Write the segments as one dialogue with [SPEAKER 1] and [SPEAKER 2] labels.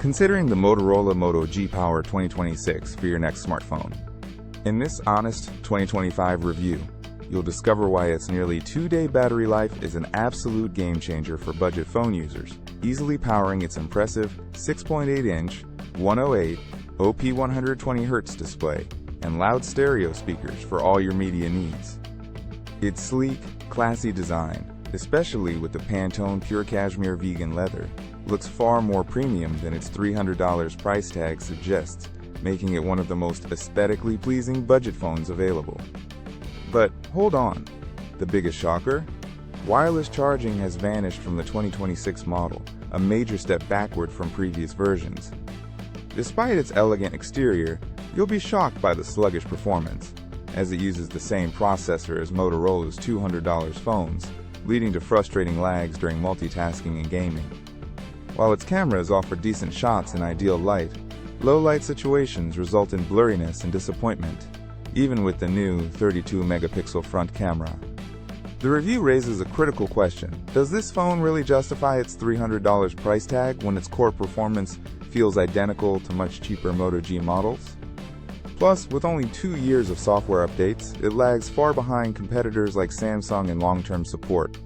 [SPEAKER 1] Considering the Motorola Moto G Power 2026 for your next smartphone. In this honest 2025 review, you'll discover why its nearly 2-day battery life is an absolute game changer for budget phone users, easily powering its impressive 6.8-inch 108 OP 120Hz display and loud stereo speakers for all your media needs. Its sleek, classy design, especially with the Pantone pure cashmere vegan leather, looks far more premium than its $300 price tag suggests, making it one of the most aesthetically pleasing budget phones available. But hold on, the biggest shocker? Wireless charging has vanished from the 2026 model, a major step backward from previous versions. Despite its elegant exterior, you'll be shocked by the sluggish performance, as it uses the same processor as Motorola's $200 phones, leading to frustrating lags during multitasking and gaming. While its cameras offer decent shots in ideal light, low-light situations result in blurriness and disappointment, even with the new 32-megapixel front camera. The review raises a critical question. Does this phone really justify its $300 price tag when its core performance feels identical to much cheaper Moto G models? Plus, with only 2 years of software updates, it lags far behind competitors like Samsung in long-term support.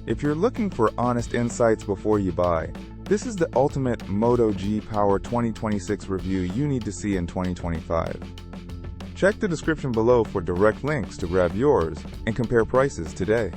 [SPEAKER 1] If you're looking for honest insights before you buy, this is the ultimate Moto G Power 2026 review you need to see in 2025. Check the description below for direct links to grab yours and compare prices today.